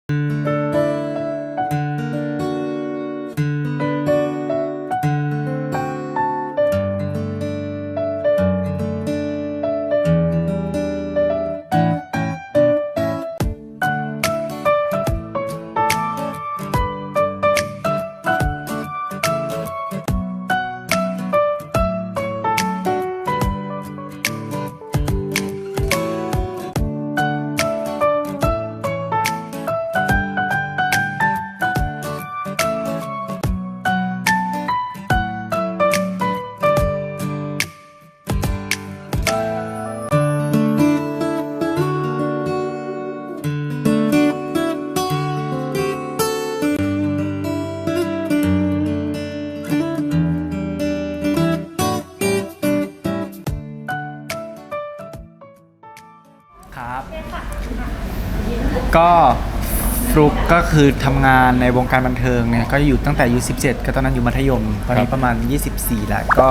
ครับก็ฟลุกก็คือทำงานในวงการบันเทิงเนี่ยก็อยู่ตั้งแต่อายุ17ก็ตอนนั้นอยู่มัธยมตอนนี้ประมาณ24แล้วก็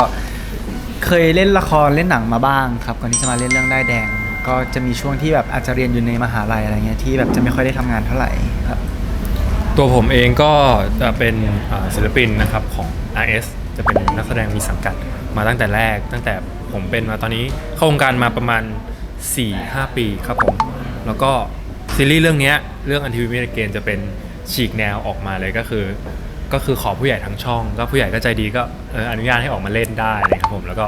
เคยเล่นละครเล่นหนังมาบ้างครับก่อนที่จะมาเล่นเรื่องด้ายแดงก็จะมีช่วงที่แบบอาจจะเรียนอยู่ในมหาลัยอะไรเงี้ยที่แบบจะไม่ค่อยได้ทำงานเท่าไหร่ครับตัวผมเองก็จะเป็นศิลปินนะครับของ RS จะเป็นนักแสดงมีสังกัดมาตั้งแต่แรกตั้งแต่ผมเป็นมาตอนนี้เข้าวงการมาประมาณ 4-5 ปีครับผมแล้วก็ซีรีส์เรื่องนี้เรื่อง Until We Meet Again จะเป็นฉีกแนวออกมาเลยก็คือขอผู้ใหญ่ทั้งช่องก็ผู้ใหญ่ก็ใจดีก็อนุญาตให้ออกมาเล่นได้เลยครับผมแล้วก็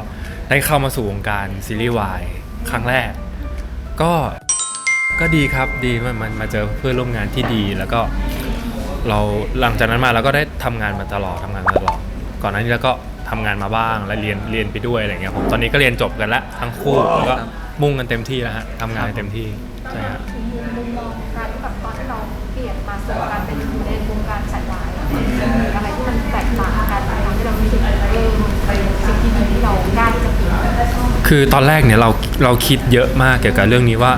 ได้เข้ามาสู่วงการซีรีส์วายครั้งแรกก็ดีครับดีมันมาเจอเพื่อนร่วมงานที่ดีแล้วก็เราหลังจากนั้นมาเราก็ได้ทำงานมาตลอดก่อนหน้านี้แล้วก็ทำงานมาบ้างและเรียนไปด้วยอะไรเงี้ยผมตอนนี้ก็เรียนจบกันแล้วทั้งคู่แล้วก็มุ่งกันเต็มที่แล้วฮะทำงานเต็มที่ใช่ครับมุมมองการที่แบบตอนที่เราเปลี่ยนมาสู่การเป็นอยู่ในวงการสายวายอะไรที่มันแตกต่างกันทำให้เรารู้สึกสิ่งที่ดีที่เรากล้าที่จะเปลี่ยนคือตอนแรกเนี่ยเราคิดเยอะมากเกี่ยวกับเรื่องนี้ว่า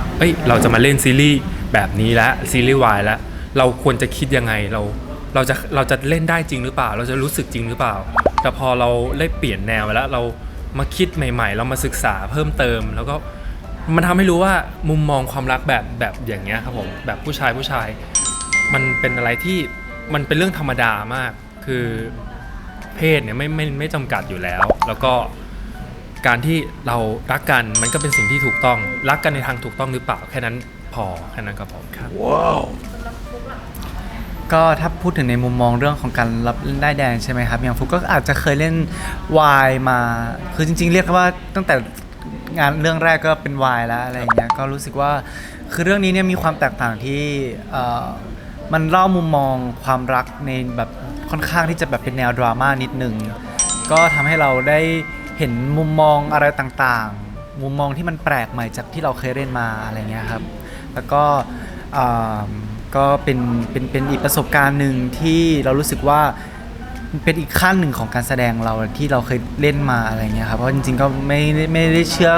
เราจะมาเล่นซีรีส์แบบนี้แล้วซีรีส์วายแล้วเราควรจะคิดยังไงเราจะเล่นได้จริงหรือเปล่าเราจะรู้สึกจริงหรือเปล่าแต่พอเราได้เปลี่ยนแนวแล้วเรามาคิดใหม่ๆเรามาศึกษาเพิ่มเติมแล้วก็มันทำให้รู้ว่ามุมมองความรักแบบอย่างเงี้ยครับผมแบบผู้ชายมันเป็นอะไรที่มันเป็นเรื่องธรรมดามากคือเพศเนี่ยไม่จำกัดอยู่แล้วแล้วก็การที่เรารักกันมันก็เป็นสิ่งที่ถูกต้องรักกันในทางถูกต้องหรือเปล่าแค่นั้นก็พอครับว้าวก็ถ้าพูดถึงในมุมมองเรื่องของการรับเล่นด้ายแดงใช่ไหมครับอย่างฟุกก็อาจจะเคยเล่นวายมาคือจริงๆเรียกว่าตั้งแต่งานเรื่องแรกก็เป็นวายแล้วอะไรอย่างเงี้ยก็รู้สึกว่าคือเรื่องนี้เนี่ยมีความแตกต่างที่มันเล่ามุมมองความรักในแบบค่อนข้างที่จะแบบเป็นแนวดราม่านิดนึงก็ทำให้เราได้เห็นมุมมองอะไรต่างๆมุมมองที่มันแปลกใหม่จากที่เราเคยเล่นมาอะไรเงี้ยครับแล้วก็เป็นอีกประสบการณ์หนึ่งที่เรารู้สึกว่าเป็นอีกขั้นหนึ่งของการแสดงเราที่เราเคยเล่นมาอะไรเงี้ยครับเพราะจริงๆก็ไม่ได้เชื่อ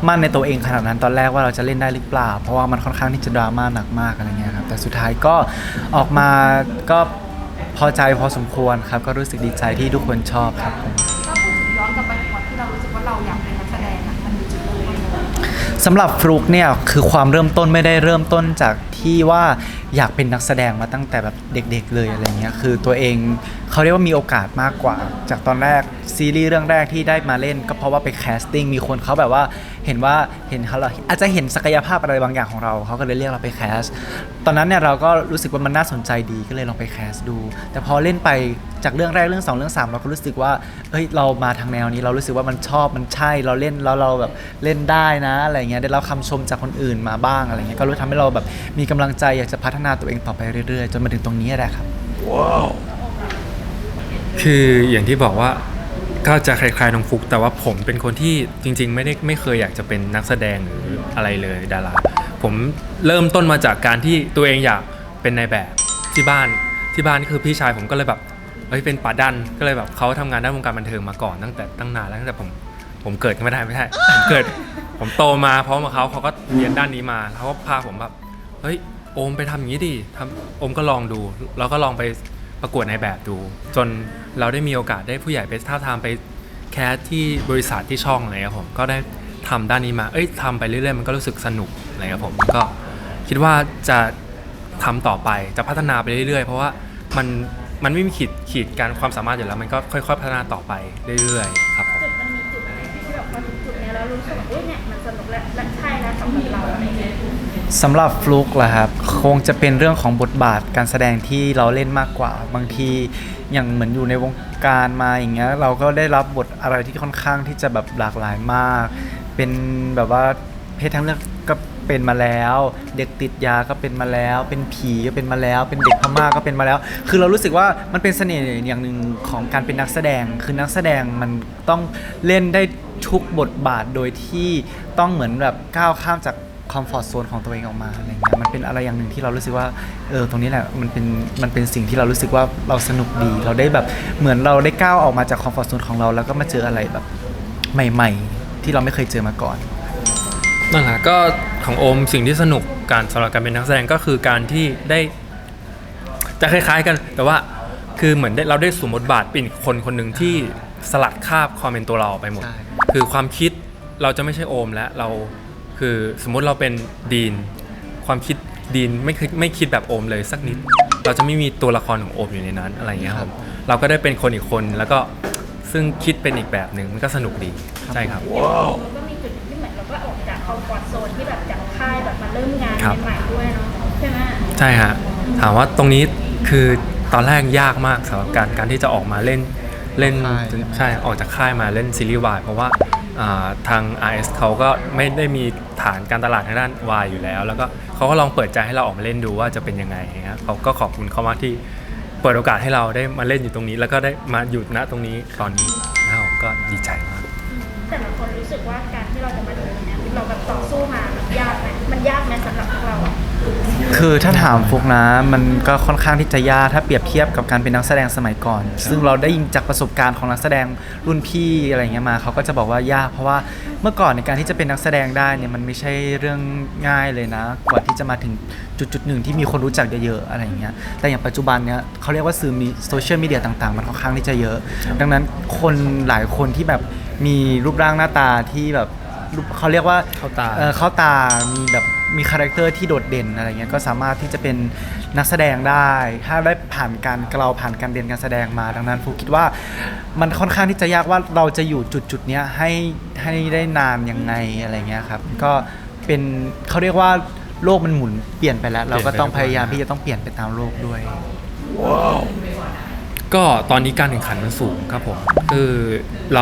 มั่นในตัวเองขนาดนั้นตอนแรกว่าเราจะเล่นได้หรือเปล่าเพราะว่ามันค่อนข้างที่จะดราม่าหนักมากอะไรเงี้ยครับแต่สุดท้ายก็ออกมาก็พอใจพอสมควรครับก็รู้สึกดีใจที่ทุกคนชอบครับผมถ้าพูดถึงย้อนกลับไปถึงวันที่เรารู้สึกว่าเราอยากเป็นนักแสดงมันมีจุดเริ่มต้นสำหรับฟลุกเนี่ยคือความเริ่มต้นไม่ได้เริ่มต้นจากที่ว่าอยากเป็นนักแสดงมาตั้งแต่แบบเด็กๆเลยอะไรเงี้ยคือตัวเองเขาเรียกว่ามีโอกาสมากกว่าจากตอนแรกซีรีส์เรื่องแรกที่ได้มาเล่นก็เพราะว่าไปแคสติ้งมีคนเขาแบบว่าเห็นเขาอาจจะเห็นศักยภาพอะไรบางอย่างของเราเขาก็เลยเรียกเราไปแคสตอนนั้นเนี่ยเราก็รู้สึกว่ามันน่าสนใจดีก็เลยลองไปแคสดูแต่พอเล่นไปจากเรื่องแรกเรื่อง2เรื่อง3เราก็รู้สึกว่าเรามาทางแนวนี้เรารู้สึกว่ามันชอบมันใช่เราเล่นแล้วเราแบบเล่นได้นะอะไรเงี้ยได้รับคำชมจากคนอื่นมาบ้างอะไรเงี้ยก็รู้ทำให้เราแบบมีกำลังใจอยากจะพัฒนาตัวเองต่อไปเรื่อยๆจนมาถึงตรงนี้แหละครับว้าวคืออย่างที่บอกว่าก็จะคล้ายๆน้องฟุกแต่ว่าผมเป็นคนที่จริงๆไม่เคยอยากจะเป็นนักแสดงหรืออะไรเลยดาราผมเริ่มต้นมาจากการที่ตัวเองอยากเป็นนายแบบที่บ้านคือพี่ชายผมก็เลยแบบเป็นป่าดันก็เลยแบบเขาทำงานด้านวงการบันเทิงมาก่อนตั้งนานแล้วตั้งแต่ผมเกิดไม่ใช่ผมโตมาเพราะเขาก็เรียนด้านนี้มาเขาก็พาผมแบบโอมไปทำอย่างนี้ดิโอมก็ลองดูแล้วก็ลองไปประกวดในแบบดูจนเราได้มีโอกาสได้ผู้ใหญ่ไปท้าทามไปแคสที่บริษัทที่ช่องอะไรครับผมก็ได้ทำด้านนี้มาทำไปเรื่อยๆมันก็รู้สึกสนุกอะไรครับผมก็คิดว่าจะ ทำต่อไปจะพัฒนาไปเรื่อยๆเพราะว่ามันไม่มีขีดการความสามารถอยู่แล้วมันก็ค่อยๆพัฒนาต่อไปเรื่อยๆครับผม มันมีจุดไหนที่แบบพอถึงจุดเนี้ยแล้วรู้สึกว่าอุ้ยเนี่ยมันสนุกและใช่แล้วสำหรับเราอะไรเงี้ย สำหรับฟลุกล่ะครับคงจะเป็นเรื่องของบทบาทการแสดงที่เราเล่นมากกว่าบางทีอย่างเหมือนอยู่ในวงการมาอย่างเงี้ยเราก็ได้รับบทอะไรที่ค่อนข้างที่จะแบบหลากหลายมาก เป็นแบบว่าเพศทางเลือกก็เป็นมาแล้ว เด็กติดยาก็เป็นมาแล้ว เป็นผีก็เป็นมาแล้ว เป็นเด็กพม่าก็เป็นมาแล้ว คือเรารู้สึกว่ามันเป็นเสน่ห์อย่างหนึ่งของการเป็นนักแสดงคือนักแสดงมันต้องเล่นได้ทุกบทบาทโดยที่ต้องเหมือนแบบก้าวข้ามจากคอมฟอร์ทโซนของตัวเองออกมาอะไรเงี้ยมันเป็นอะไรอย่างหนึ่งที่เรารู้สึกว่าตรงนี้แหละมันเป็นสิ่งที่เรารู้สึกว่าเราสนุกดีเราได้แบบเหมือนเราได้ก้าวออกมาจากคอมฟอร์ทโซนของเราแล้วก็มาเจออะไรแบบใหม่ๆที่เราไม่เคยเจอมาก่อนนั่นแหละก็ของโอมสิ่งที่สนุกการสำหรับการเป็นนักแสดงก็คือการที่ได้จะคล้ายๆกันแต่ว่าคือเหมือนเราได้สวมบทบาทเป็นคนคนหนึ่งที่สลัดคราบความเป็นตัวเราไปหมดคือความคิดเราจะไม่ใช่โอมแล้วเราคือสมมุติเราเป็นดีนความคิดดีนไม่คิดแบบโอมเลยสักนิดเราจะไม่มีตัวละครของโอมอยู่ในนั้นอะไรอย่างเงี้ยครับเราก็ได้เป็นคนอีกคนแล้วก็ซึ่งคิดเป็นอีกแบบหนึ่งมันก็สนุกดีใช่ครับแล้วก็มีจุดที่เหมือนเราก็ออกจากคอมฟอร์ทโซนที่แบบจากค่ายแบบมาเริ่มงานใหม่ๆด้วยเนาะใช่ไหมใช่ฮะถามว่าตรงนี้คือตอนแรกยากมากสำหรับการที่จะออกมาเล่นใช่ออกจากค่ายมาเล่นซีรีส์วายเพราะว่าทาง RS เขาก็ไม่ได้มีฐานการตลาดทางด้านวายอยู่แล้วแล้วก็เขาก็ลองเปิดใจให้เราออกมาเล่นดูว่าจะเป็นยังไงครับเขาก็ขอบคุณเขามากที่เปิดโอกาสให้เราได้มาเล่นอยู่ตรงนี้แล้วก็ได้มาอยู่ณตรงนี้ตอนนี้แล้วผมก็ดีใจมากแต่ละคนรู้สึกว่าการที่เราจะมาถึงตรงนี้เราแบบต่อสู้มามันยากไหมสำหรับพวกเราคือถ้าถามฟุกนะมันก็ค่อนข้างที่จะยากถ้าเปรียบเทียบกับการเป็นนักแสดงสมัยก่อนซึ่งเราได้ยินจากประสบการณ์ของนักแสดงรุ่นพี่อะไรเงี้ยมาเขาก็จะบอกว่ายากเพราะว่าเมื่อก่อนในการที่จะเป็นนักแสดงได้เนี่ยมันไม่ใช่เรื่องง่ายเลยนะกว่าที่จะมาถึงจุดหนึ่งที่มีคนรู้จักเยอะๆอะไรเงี้ยแต่อย่างปัจจุบันเนี่ยเขาเรียกว่าสื่อมีโซเชียลมีเดียต่างๆมันค่อนข้างที่จะเยอะดังนั้นคนหลายคนที่แบบมีรูปร่างหน้าตาที่แบบเขาเรียกว่าเข้าตามีแบบมีคาแรคเตอร์ที่โดดเด่นอะไรเงี้ยก็สามารถที่จะเป็นนักแสดงได้ถ้าได้ผ่านการเรียนการแสดงมาดังนั้นฟูคิดว่ามันค่อนข้างที่จะยากว่าเราจะอยู่จุดเนี้ยให้ได้นานยังไงอะไรเงี้ยครับก็เป็นเขาเรียกว่าโลกมันหมุนเปลี่ยนไปแล้วเราก็ต้องพยายามที่จะต้องเปลี่ยนไปตามโลกด้วยก็ตอนนี้การแข่งขันมันสูงครับผมคือเร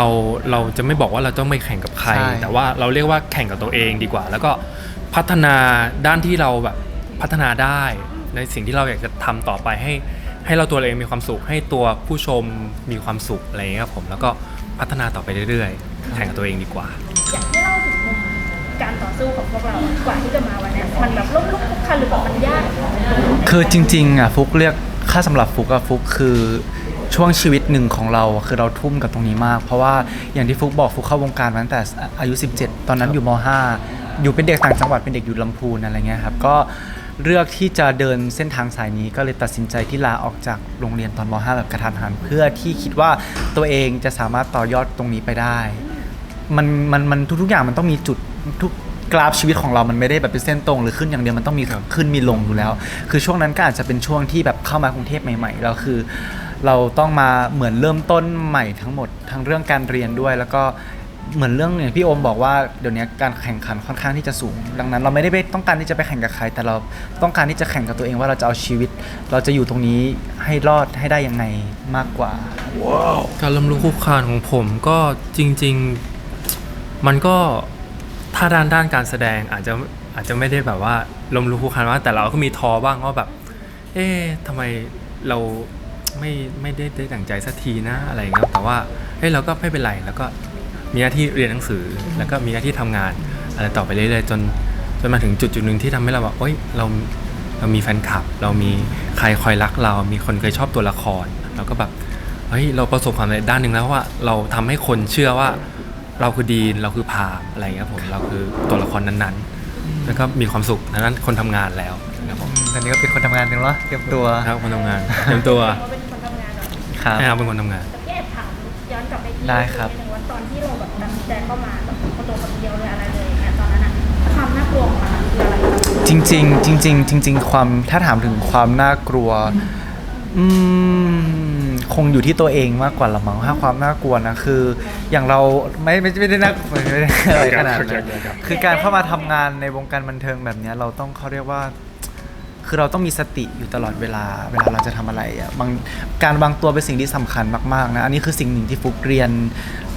าจะไม่บอกว่าเราต้องไม่แข่งกับใครแต่ว่าเราเรียกว่าแข่งกับตัวเองดีกว่าแล้วก็พัฒนาด้านที่เราแบบพัฒนาได้ในสิ่งที่เราอยากจะทำต่อไปให้เราตัวเองมีความสุขให้ตัวผู้ชมมีความสุขอะไรอย่างเงี้ยครับผมแล้วก็พัฒนาต่อไปเรื่อยๆแข่งกับตัวเองดีกว่าอยากให้เล่าถึงมุมการต่อสู้ของพวกเรากว่าที่จะมาวันนี้มันแบบล้มลุกคลุกคลานหรือแบบมันยากคือจริงๆอ่ะฟุกเรียกค่าสำหรับฟุกอะฟุกคือช่วงชีวิตหนึ่งของเราคือเราทุ่มกับตรงนี้มากเพราะว่าอย่างที่ฟุกบอกฟุกเข้าวงการมาตั้งแต่อายุ17ตอนนั้นอยู่ม.5 อยู่เป็นเด็กต่างจังหวัดเป็นเด็กอยู่ลำพูนอะไรเงี้ยครับก็เลือกที่จะเดินเส้นทางสายนี้ก็เลยตัดสินใจที่ลาออกจากโรงเรียนตอนม.5 แบบกระทันหันเพื่อที่คิดว่าตัวเองจะสามารถต่อยอดตรงนี้ไปได้มันทุกอย่างมันต้องมีจุดทุกกราฟชีวิตของเรามันไม่ได้แบบเป็นเส้นตรงหรือขึ้นอย่างเดียวมันต้องมีขึ้นมีลงอยู่แล้วคือช่วงนั้นก็อาจจะเป็นช่วงที่แบบเข้ามากรุงเทพใหม่ๆแล้วคือเราต้องมาเหมือนเริ่มต้นใหม่ทั้งหมดทั้งเรื่องการเรียนด้วยแล้วก็เหมือนเรื่องอย่างพี่โอมบอกว่าเดี๋ยวนี้การแข่งขันค่อนข้างที่จะสูงดังนั้นเราไม่ได้ต้องการที่จะไปแข่งกับใครแต่เราต้องการที่จะแข่งกับตัวเองว่าเราจะเอาชีวิตเราจะอยู่ตรงนี้ให้รอดให้ได้ยังไงมากกว่าการล้มลุกคลุกคลานของผมก็จริงๆมันก็ถ้าด้านการแสดงอาจจะไม่ได้แบบว่าล้มลุกคลุกคลานว่าแต่เราก็มีท้อบ้างว่าแบบทำไมเราไม่ได้ดั่งใจสักทีนะอะไรเงี้ยแต่ว่าเราก็ไม่เป็นไรแล้วก็มีหน้าที่เรียนหนังสือแล้วก็มีหน้าที่ทำงานอะไรต่อไปเรื่อยๆจนมาถึงจุดหนึ่งที่ทำให้เราแบบเรามีแฟนคลับเรามีใครคอยรักเรามีคนเคยชอบตัวละครเราก็แบบเราประสบความสำเร็จด้านหนึ่งแล้วว่าเราทำให้คนเชื่อว่าเราคือดีนเราคือพามอะไรเงี้ยผมเราคือตัวละครนั้นๆแล้วก็มีความสุขนั้นคนทำงานแล้วนะครับผมตอนนี้ก็เป็นคนทำงานจริงเหรอเตรียมตัวครับคนทำงานเตรียมตัวครับเป็นคนทำงานแอบถามย้อนกลับไปที่ได้ครับว่าตอนที่เราแบบตัดสินใจเข้ามาแบบคนโตคนเดียวเลยอะไรเลยเนี่ยตอนนั้นความน่ากลัวของมันคืออะไรจ ริงๆจริงๆจริงๆความถ้าถามถึงความน่ากลัวอืคงอยู่ที่ตัวเองมากกว่าละมั้งถ้าความน่ากลัวนะคืออย่างเราไม่ได้น่ากลัวไม่ได้อะไรขนาดนั้นคือการเข้ามาทำงานในวงการบันเทิงแบบเนี้ยเราต้องเขาเรียกว่า คือเราต้องมีสติอยู่ตลอดเวลาเราจะทำอะไรอ่ะการวางตัวเป็นสิ่งที่สำคัญมากๆนะอันนี้คือสิ่งหนึ่งที่ฟุกเรียน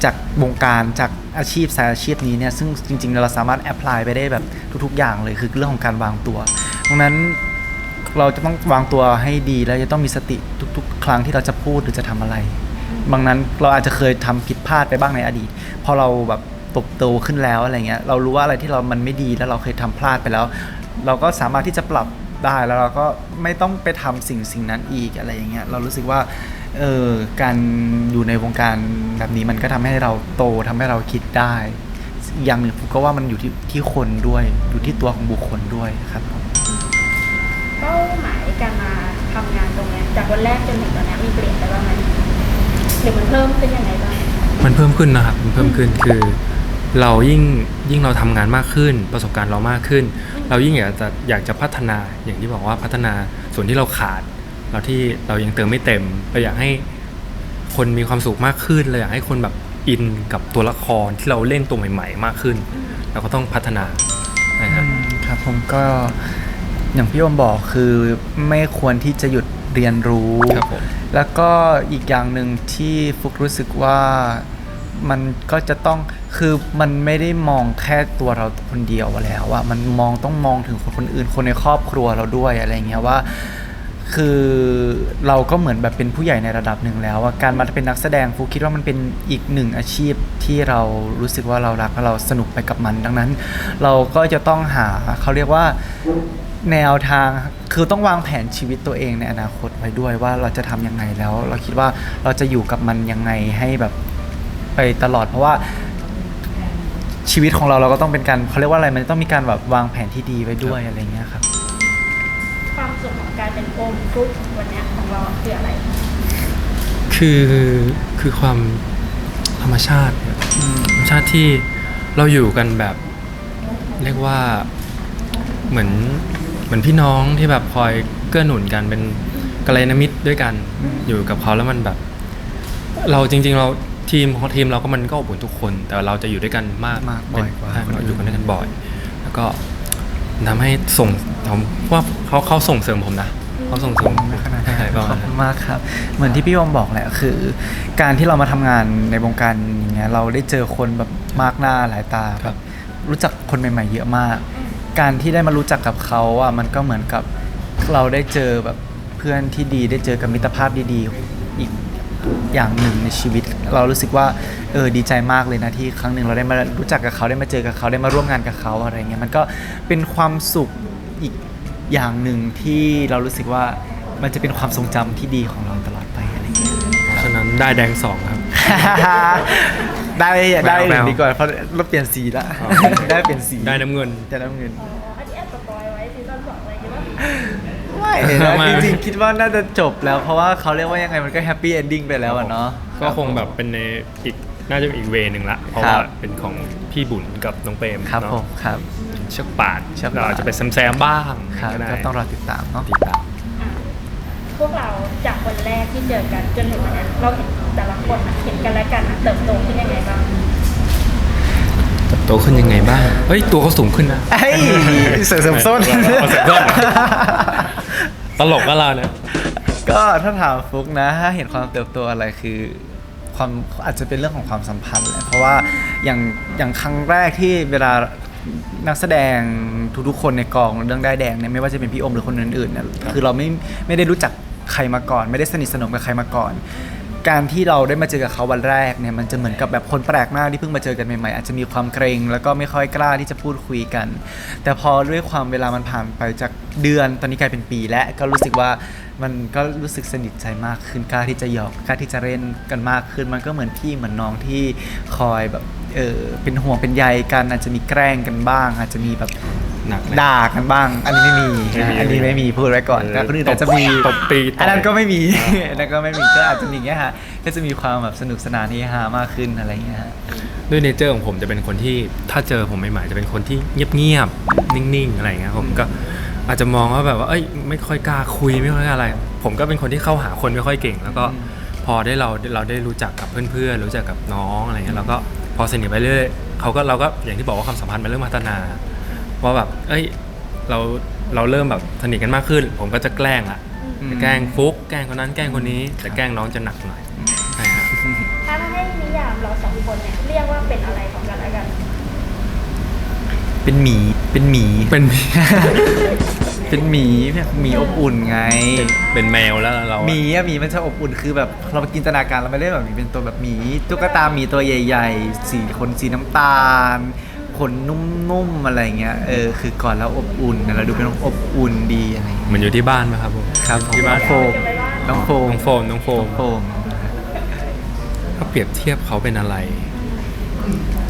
จากวงการจากอาชีพสายอาชีพนี้เนี่ยซึ่งจริงๆเราสามารถแอพพลายไปได้แบบทุกๆอย่างเลยคือเรื่องของการวางตัวดังนั้นเราจะต้องวางตัวให้ดีแล้วจะต้องมีสติทุกๆครั้งที่เราจะพูดหรือจะทำอะไรบางนั้นเราอาจจะเคยทำผิดพลาดไปบ้างในอดีตพอเราแบบโตขึ้นแล้วอะไรเงี้ยเรารู้ว่าอะไรที่มันไม่ดีแล้วเราเคยทำพลาดไปแล้วเราก็สามารถที่จะปรับได้แล้วเราก็ไม่ต้องไปทำสิ่งนั้นอีกอะไรอย่างเงี้ยเรารู้สึกว่าการอยู่ในวงการแบบนี้มันก็ทำให้เราโตทำให้เราคิดได้อย่างหนึ่งผมก็ว่ามันอยู่ที่คนด้วยอยู่ที่ตัวของบุคคลด้วยครับผม เป้าหมายการมาทำงานตรงนี้จากวันแรกจนถึงตอนนี้มีเปลี่ยนไปบ้างไหมหรือมันเพิ่มขึ้นยังไงบ้างมันเพิ่มขึ้นนะครับมันเพิ่มขึ้นคือเรายิ่งเราทำงานมากขึ้นประสบการณ์เรามากขึ้นเรายิ่งอยากจะพัฒนาอย่างที่บอกว่าพัฒนาส่วนที่เราขาดที่เรายังเติมไม่เต็มเราอยากให้คนมีความสุขมากขึ้นเราอยากให้คนแบบอินกับตัวละครที่เราเล่นตัวใหม่ๆมากขึ้นเราก็ต้องพัฒนานะครับครับผมก็อย่างพี่อมบอกคือไม่ควรที่จะหยุดเรียนรู้แล้วก็อีกอย่างหนึ่งที่ฟุกรู้สึกว่ามันก็จะต้องคือมันไม่ได้มองแค่ตัวเราคนเดียวแล้วอะมันต้องมองถึงคนอื่นคนในครอบครัวเราด้วยอะไรเงี้ยว่าคือเราก็เหมือนแบบเป็นผู้ใหญ่ในระดับหนึ่งแล้วว่าการมาเป็นนักแสดงฟุกคิดว่ามันเป็นอีกหนึ่งอาชีพที่เรารู้สึกว่าเรารักและเราสนุกไปกับมันดังนั้นเราก็จะต้องหาเขาเรียกว่าแนวทางคือต้องวางแผนชีวิตตัวเองในอนาคตไว้ด้วยว่าเราจะทำยังไงแล้วเราคิดว่าเราจะอยู่กับมันยังไงให้แบบไปตลอดเพราะว่าชีวิตของเราก็ต้องเป็นการเขาเรียกว่าอะไรมันต้องมีการแบบวางแผนที่ดีไว้ด้วยอะไรเงี้ยครับความสุขของการเป็นโอมฟลุ๊กวันนี้ของเราคืออะไรคือความธรรมชาติที่เราอยู่กันแบบเรียกว่าเหมือนพี่น้องที่แบบคอยเกื้อหนุนกันเป็นกัลยาณมิตรด้วยกันอยู่กับเขาแล้วมันแบบเราจริงๆเราทีมเราก็มันก็อบอุ่นทุกคนแต่เราจะอยู่ด้วยกันมากบ่อยกว่าเราอยู่กันด้วยกันบ่อยแล้วก็ทำให้ผมว่าเขาส่งเสริมผมนะเขาส่งเสริมขนาดนั้นขอบคุณมากครับเหมือนที่พี่อมบอกแหละคือการที่เรามาทำงานในวงการอย่างเงี้ยเราได้เจอคนแบบมากหน้าหลายตาแบบรู้จักคนใหม่ๆเยอะมากการที่ได้มารู้จักกับเขาอ่ะมันก็เหมือนกับเราได้เจอแบบเพื่อนที่ดีได้เจอกับมิตรภาพดีๆอีกอย่างหนึ่งในชีวิตเรารู้สึกว่าดีใจมากเลยนะที่ครั้งหนึ่งเราได้มารู้จักกับเขาได้มาเจอกับเขาได้มาร่วมงานกับเขาอะไรเงี้ยมันก็เป็นความสุขอีกอย่างหนึ่งที่เรารู้สึกว่ามันจะเป็นความทรงจำที่ดีของเราตลอดไปอะไรเงี้ยฉะนั้นได้แดง2ครับ ได้ดีกว่าเพราะเราเปลี่ยนสีละได้เปลี่ยนสีได้น้ำเงินอันนี้แอบสปอยไว้ซีซั่น2อะไรกันบ้างไม่จริงๆคิดว่าน่าจะจบแล้วเพราะว่าเขาเรียกว่ายังไงมันก็แฮปปี้เอนดิ้งไปแล้วอะเนาะก็คงแบบเป็นในอีกน่าจะอีกเวนึงละเพราะว่าเป็นของพี่บุญกับน้องเปรมครับผมครับเชือกป่านเราจะไปแซมบ้างก็ต้องรอติดตามเนาะพวกเราจากวันแรกที่เจอกันจนถึงวันนี้เราเห็นแต่ละคนเห็นกันและกันเติบโตขึ้นยังไงบ้างโตขึ้นยังไงบ้างเฮ้ยตัวเขาสูงขึ้นนะเฮ้ยเสริมส้นตลกก็เราเนี่ยก็ถ้าถามฟุกนะถ้าเห็นความเติบโตอะไรคือความอาจจะเป็นเรื่องของความสัมพันธ์แหละเพราะว่าอย่างครั้งแรกที่เวลานักแสดงทุกๆคนในกองเรื่องได้แดงเนี่ยไม่ว่าจะเป็นพี่อมหรือคนอื่นๆเนี่ยคือเราไม่ได้รู้จักใครมาก่อนไม่ได้สนิทสนมกับใครมาก่อนการที่เราได้มาเจอกับเขาวันแรกเนี่ยมันจะเหมือนกับแบบคนแปลกหน้าที่เพิ่งมาเจอกันใหม่ๆอาจจะมีความเกรงแล้วก็ไม่ค่อยกล้าที่จะพูดคุยกันแต่พอด้วยความเวลามันผ่านไปจากเดือนตอนนี้กลายเป็นปีแล้วก็รู้สึกว่ามันก็รู้สึกสนิทใจมากขึ้นกล้าที่จะหยอกกล้าที่จะเล่นกันมากขึ้นมันก็เหมือนพี่เหมือนน้องที่คอยแบบเป็นห่วงเป็นใยกันอาจจะมีแกล้งกันบ้างอาจจะมีแบบด่ากันบ้างอันนี้ไม่มีพูดไว้ก่อนก็คือแต่จะมีตบตีอันนั้นก็ไม่มีอันนั้นก็ไม่มีก็อาจจะมีอย่างเงี้ยฮะก็จะมีความแบบสนุกสนานที่ฮามากขึ้นอะไรเงี้ยฮะ ด้วยเนเจอร์ของผมจะเป็นคนที่ถ้าเจอผมใหม่ๆจะเป็นคนที่เงียบๆนิ่งๆอะไรอย่างเงี้ยผมก็อาจจะมองว่าแบบว่าเอ้ยไม่ค่อยกล้าคุยไม่ค่อยอะไร ผมก็เป็นคนที่เข้าหาคนไม่ค่อยเก่ง แล้วก็พอได้เราได้รู้จักกับเพื่อนๆรู้จักกับน้องอะไรเงี้ยเราก็พอสนิทไปเรื่อยเราก็อย่างที่บอกว่าความสัมพันธ์มันเริ่มพัฒนาว่าแบบเอ้ยเราเริ่มแบบสนิทกันมากขึ้น ผมก็จะแกล้งละแกล้งฟุกแกล้งคนนั้นแกล้งคนนี้แต่แกล้งน้องจะหนักหน่อยใช่ครับ ถ้าให้นิยามเราสองคนเนี่ยเรียกว่าเป็นอะไรของกันและกัน เป็นหมี เป็น เป็นหมีแบบหมีอบอุ่นไง เป็นแมวแล้วเรา หมีอะหมีมันจะอบอุ่นคือแบบเราไปจินตนาการเราไม่ได้แบบหมีเป็นตัวแบบหมีตุ๊กตาหมีตัวใหญ่ๆสีขนสีน้ำตาลขนนุ่มๆอะไรเงี้ยคือก่อนแล้วอบอุ่นเราดูเป็นอบอุ่นดีอะไรเงี้ย เหมือนอยู่ที่บ้านไหมครับผม ครับ ที่บ้าน โฟมน้องโฟม น้องโฟม โฟม ถ้าเปรียบเทียบเขาเป็นอะไร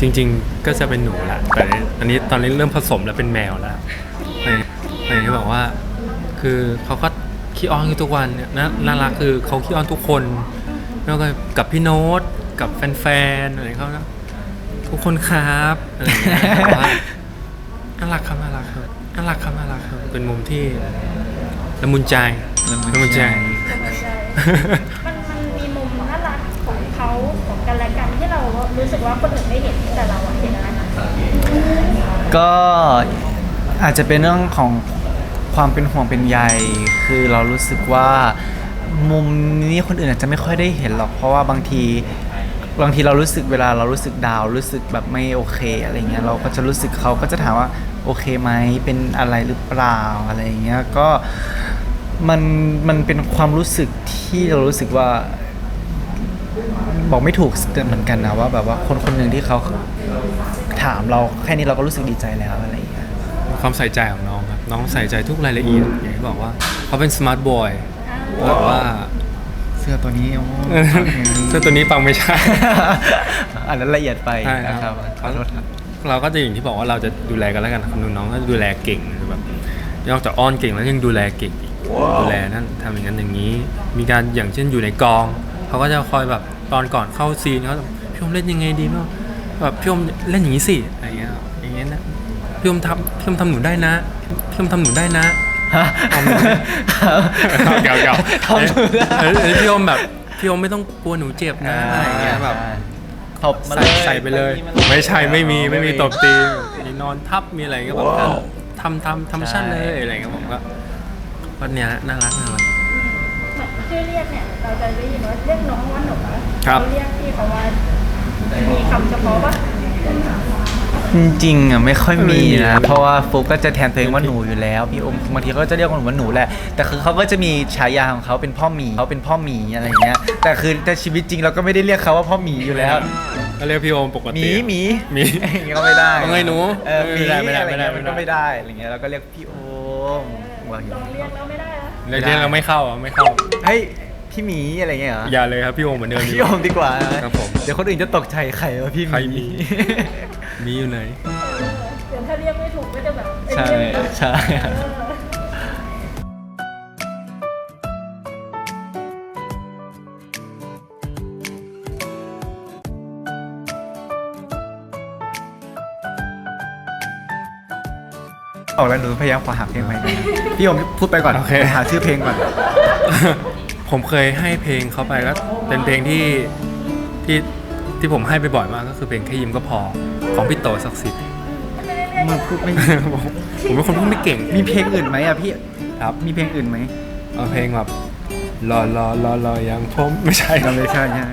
จริงๆก็จะเป็นหนูแหละแต่ตอนนี้เริ่มผสมแล้วเป็นแมวแล้วอย่างที่บอกว่า คือเขาก็ขี้อ้อนทุกวันเนี่ยน่ารักคือเขาขี้อ้อนทุกคนแล้วก็กับพี่โน้ตกับแฟนๆอะไรเขานะทุกคนครับอะไรอย่างเงี้ยแต่ว่าน่ารักครับเป็นมุมที่ละมุนใจ มันมีมุมน่ารักของเขาของกันและกันที่เรารู้สึกว่าคนอื่นไม่เห็นแต่เราเห็นอะไร ก็อาจจะเป็นเรื่องของความเป็นห่วงเป็นใยคือเรารู้สึกว่ามุมนี้คนอื่นอาจจะไม่ค่อยได้เห็นหรอกเพราะว่าบางทีเรารู้สึกเวลาเรารู้สึกดาวรู้สึกแบบไม่โอเคอะไรเงี้ยเราก็จะรู้สึกเขาก็จะถามว่าโอเคไหมเป็นอะไรหรือเปล่าอะไรเงี้ยก็มันเป็นความรู้สึกที่เรารู้สึกว่าบอกไม่ถูกเหมือนกันนะว่าแบบว่าคนหนึ่งที่เขาถามเราแค่นี้เราก็รู้สึกดีใจแล้วอะไรอย่างเงี้ย ความใส่ใจของน้องครับน้องใส่ใจทุกรายละเอียดอย่างที่บอกว่าเขาเป็นสมาร์ทบอยแต่ว่า เสื้อตัวนี้โอ้ เสื้อตัวนี้ปังไม่ใช่ อันนั้นละเอียดไป ใช่ นะค ครั รับบ ขอโทษครับ เราก็จะอย่างที่บอกว่าเราจะดูแลกันแล้วกันนะครับน้องๆก็ดูแลเก่งแบบนอกจากอ้อนเก่งแล้วยังดูแลเก่งอีกดูแลนั่นทำอย่างนั้นอย่างนี้ มีการอย่างเช่นอยู่ในกองเขาก็จะคอยแบบตอนก่อนเข้าซีนเขาพี่อมเล่นยังไงดีเนาะแบบพี่อมเล่นอย่างนี้สิอะไรอย่างเงี้ยนะพี่อมทำหนูได้นะพี่อมทำหนูได้นะเก่าพี่อมแบบพี่อมไม่ต้องกลัวหนูเจ็บนะอะไรอย่างเงี้ยแบบ ตบมาเลย ใส่ไปเลย ไม่ใช่ไม่มีตบตีมีนอนทับมีอะไรก็แบบทำชั่นเลยอะไรเงี้ยผมก็วันเนี้ยน่ารัก เหมือนชื่อเรียกเนี่ยเราจะได้ยินว่าเรียกน้องว่าหนู ครับ เรียกพี่เขาว่ามีคำเฉพาะว่า จริงๆอ่ะไม่ค่อยมีนะเพราะว่าฟุกก็จะแทนตัวเองว่าหนูอยู่แล้วพี่อมบางทีเขาก็จะเรียกว่าหนูว่าหนูแหละแต่คือเขาก็จะมีฉายาของเขาเป็นพ่อหมีอะไรอย่างเงี้ยแต่คือแต่ชีวิตจริงเราก็ไม่ได้เรียกเขาว่าพ่อหมีอยู่แล้ว ก็เรียกพี่โอมปก ห ติ มี มี ก็ไม่ได้ ว่าไงหนู หมี ไม่ได้ อะไรเงี้ยมันก็ไม่ได้อะไรเงี้ยเราก็เรียกพี่โอมว่าอย่าง ลอง เงี้ เรีย ย กแล้วไม่ได้แล้ว เรียกเราไม่เข้าไม่เข้า เฮ้ยพี่หมีอะไรเงี้ยเหรอ อย่าเลยครับพี่โอมเหมือนเดิม พี่โอมดีกว่านะครับ ผม เดี๋ยวคนอื่นจะตกใจใครว่าพี่ห ใคร มี มีอยู่ไหน เดี๋ยวถ้าเรียกไม่ถูกก็จะแบบ ใช่ ใช่ ออกแล้วหนูพยายามขอหาเพลงใหม่ก่อนพี่โอมพูดไปก่อน โอเค หาชื่อเพลงก่อน ผมเคยให้เพลงเขาไปก็เป็นเพลงที่ผมให้ไปบ่อยมากก็คือเพลงแค่ยิ้มก็พอของพี่โตศักดิ์สิทธิ์ มันพูดไม่ ผมเป็นคนพูดไม่เก่ง มีเพลงอื่นไหมอ่ะพี่ ครับ มีเพลงอื่นไหม เอาเพลงแบบรออย่างผมไม่ใช่ เราไม่ใช่ใช่ไหม